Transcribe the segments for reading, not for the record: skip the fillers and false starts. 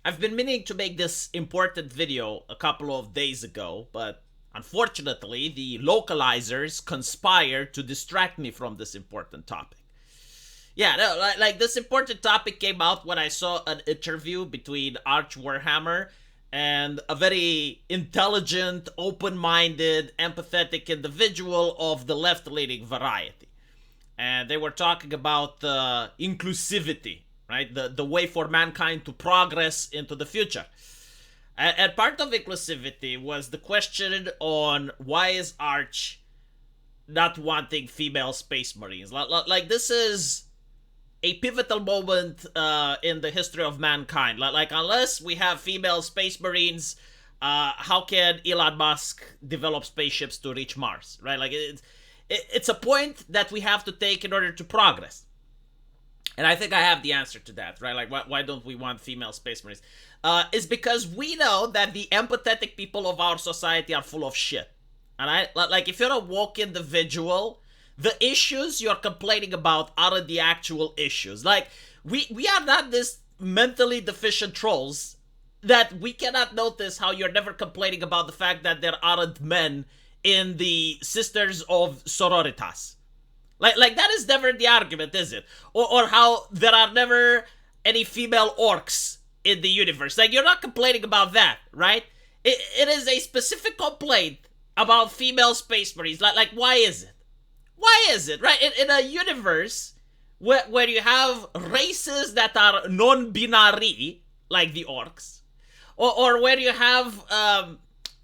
I've been meaning to make this important video a couple of days ago, but unfortunately, the localizers conspired to distract me from this important topic. Yeah, no, like this important topic came out when I saw an interview between Arch Warhammer and a very intelligent, open-minded, empathetic individual of the left-leaning variety. And they were talking about inclusivity, right? The way for mankind to progress into the future. And part of inclusivity was the question on why is Arch not wanting female space marines. Like this is a pivotal moment in the history of mankind. Like unless we have female space marines, how can Elon Musk develop spaceships to reach Mars, right? Like it's a point that we have to take in order to progress. And I think I have the answer to that, right? Like, why don't we want female space marines? Is because we know that the empathetic people of our society are full of shit. And like, if you're a woke individual, the issues you're complaining about aren't the actual issues. Like, we are not this mentally deficient trolls that we cannot notice how you're never complaining about the fact that there aren't men in the Sisters of Sororitas. Like that is never the argument, is it? Or how there are never any female orcs in the universe. Like, you're not complaining about that, right? It is a specific complaint about female space marines. Like why is it? Why is it, right? In a universe where you have races that are non-binary, like the orcs, or where you have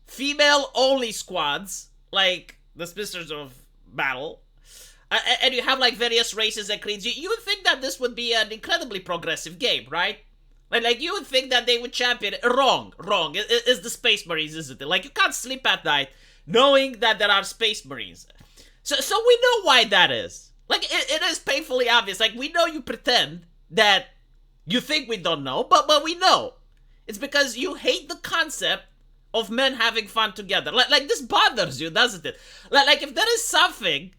female-only squads, like the Sisters of Battle, and you have like various races and creeds, you would think that this would be an incredibly progressive game, right? Like you would think that they would champion it. Wrong. It's the Space Marines, isn't it? Like, you can't sleep at night knowing that there are Space Marines. So we know why that is. Like, it is painfully obvious. Like, we know you pretend that you think we don't know, but we know. It's because you hate the concept of men having fun together. Like this bothers you, doesn't it? Like if there is something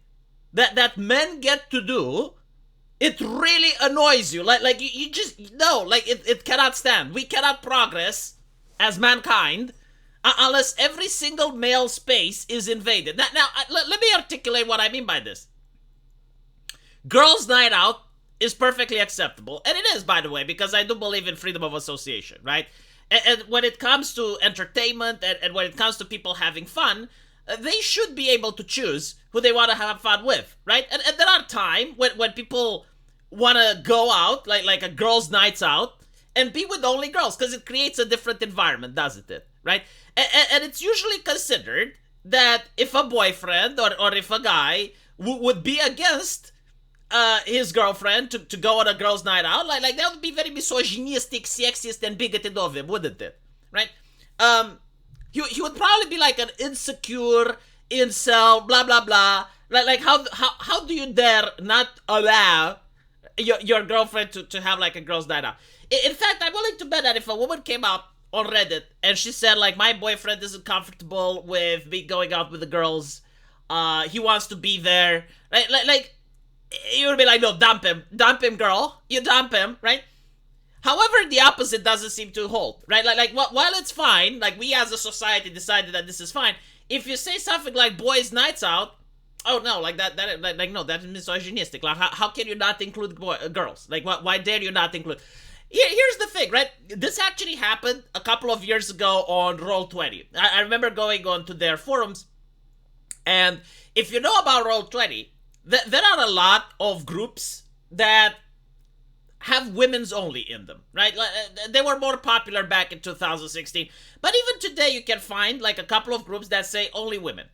that men get to do, it really annoys you. Like you just no, like it cannot stand. We cannot progress as mankind unless every single male space is invaded. Now let me articulate what I mean by this. Girls' night out is perfectly acceptable, and it is, by the way, because I do believe in freedom of association, right? And when it comes to entertainment and when it comes to people having fun, they should be able to choose who they want to have fun with, right? And there are times when people want to go out, like a girls' nights out, and be with only girls, because it creates a different environment, doesn't it, right? And it's usually considered that if a boyfriend or if a guy would be against his girlfriend to go on a girls' night out, like that would be very misogynistic, sexist, and bigoted of him, wouldn't it? Right? He would probably be like an insecure incel, blah blah blah. Like how do you dare not allow your girlfriend to have like a girls' night out? In fact, I'm willing to bet that if a woman came out on Reddit and she said, like, my boyfriend isn't comfortable with me going out with the girls, he wants to be there, right? Like you would be like, no, dump him, girl, you dump him, right? However, the opposite doesn't seem to hold, right? Like while it's fine, like we as a society decided that this is fine, if you say something like boys' nights out, oh no, like that like no, that is misogynistic. Like how can you not include girls? Like why dare you not include? Here's the thing, right? This actually happened a couple of years ago on Roll20. I remember going on to their forums, and if you know about Roll20, there are a lot of groups that have women's only in them, right? They were more popular back in 2016, but even today you can find like a couple of groups that say only women,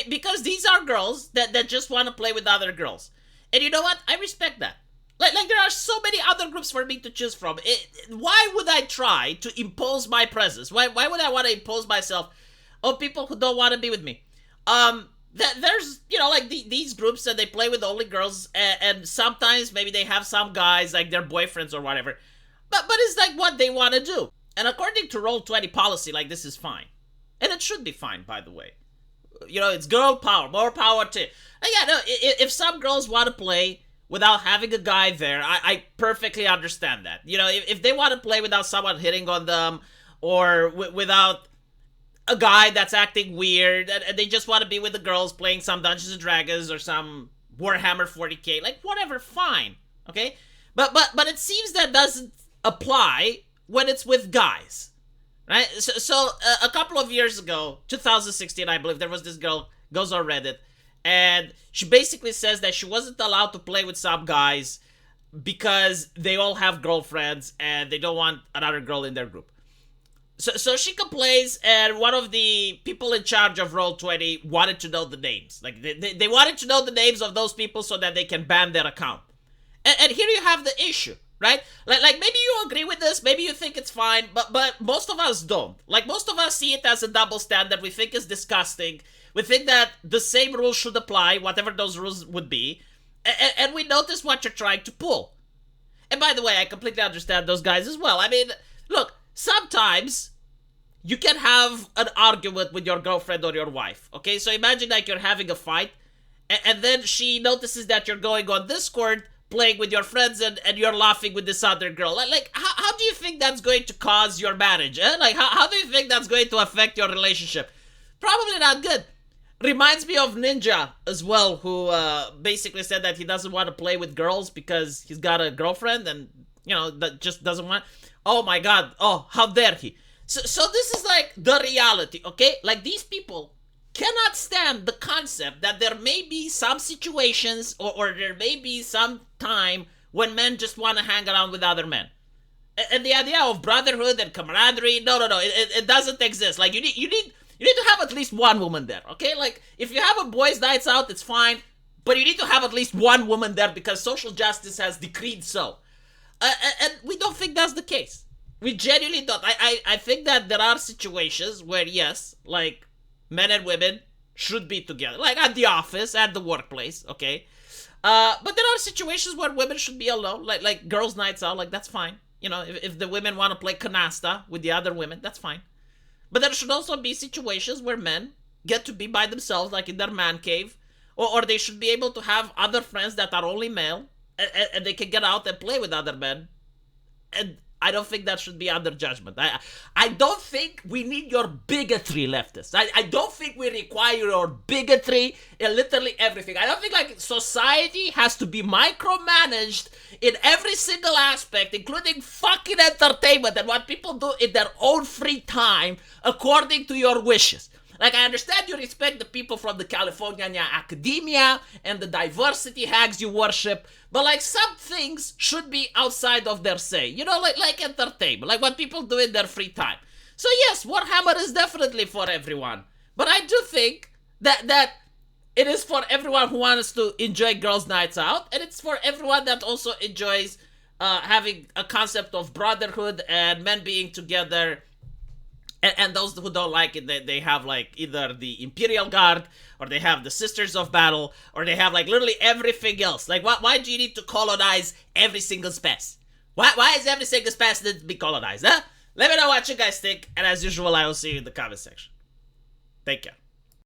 because these are girls that just want to play with other girls. And you know what? I respect that. Like there are so many other groups for me to choose from. Why would I try to impose my presence? Why would I want to impose myself on people who don't want to be with me? There's, you know, like these groups that they play with only girls, and sometimes maybe they have some guys, like their boyfriends or whatever. But it's like what they want to do. And according to Roll20 policy, like, this is fine. And it should be fine, by the way. You know, it's girl power, more power to... yeah, no, if some girls want to play without having a guy there, I perfectly understand that. You know, if they want to play without someone hitting on them, or without a guy that's acting weird, and they just want to be with the girls playing some Dungeons and Dragons or some Warhammer 40k, like whatever, fine, okay. But it seems that doesn't apply when it's with guys, right? So a couple of years ago, 2016, I believe, there was this girl goes on Reddit, and she basically says that she wasn't allowed to play with some guys because they all have girlfriends and they don't want another girl in their group. So she complains, and one of the people in charge of Roll20 wanted to know the names. Like, they wanted to know the names of those people so that they can ban their account. And here you have the issue, right? Like maybe you agree with this, maybe you think it's fine, but most of us don't. Like, most of us see it as a double standard. We think it's disgusting. We think that the same rules should apply, whatever those rules would be. And we notice what you're trying to pull. And by the way, I completely understand those guys as well. I mean, look, sometimes you can have an argument with your girlfriend or your wife, okay? So imagine like you're having a fight, and then she notices that you're going on Discord, playing with your friends, and you're laughing with this other girl. Like how do you think that's going to cause your marriage? Eh? Like, how do you think that's going to affect your relationship? Probably not good. Reminds me of Ninja as well, who basically said that he doesn't want to play with girls because he's got a girlfriend, and, you know, that just doesn't want... Oh my god, oh, how dare he. So this is like the reality, okay? Like, these people cannot stand the concept that there may be some situations or there may be some time when men just want to hang around with other men. And the idea of brotherhood and camaraderie, no, it doesn't exist. Like, you need to have at least one woman there, okay? Like, if you have a boys' nights out, it's fine, but you need to have at least one woman there because social justice has decreed so. And we don't think that's the case. We genuinely don't. I think that there are situations where, yes, like, men and women should be together. Like, at the office, at the workplace, okay? But there are situations where women should be alone. Like girls' nights out, like, that's fine. You know, if the women want to play canasta with the other women, that's fine. But there should also be situations where men get to be by themselves, like in their man cave. Or they should be able to have other friends that are only male. And they can get out and play with other men. And I don't think that should be under judgment. I don't think we need your bigotry, leftists. I don't think we require your bigotry in literally everything. I don't think, like, society has to be micromanaged in every single aspect, including fucking entertainment and what people do in their own free time according to your wishes. Like, I understand you respect the people from the California academia and the diversity hags you worship, but, like, some things should be outside of their say. You know, like entertainment, like what people do in their free time. So yes, Warhammer is definitely for everyone. But I do think that it is for everyone who wants to enjoy girls' nights out, and it's for everyone that also enjoys having a concept of brotherhood and men being together. And those who don't like it, they have, like, either the Imperial Guard, or they have the Sisters of Battle, or they have, like, literally everything else. Like, why do you need to colonize every single space? Why is every single space need to be colonized, huh? Let me know what you guys think, and as usual, I will see you in the comment section. Take care.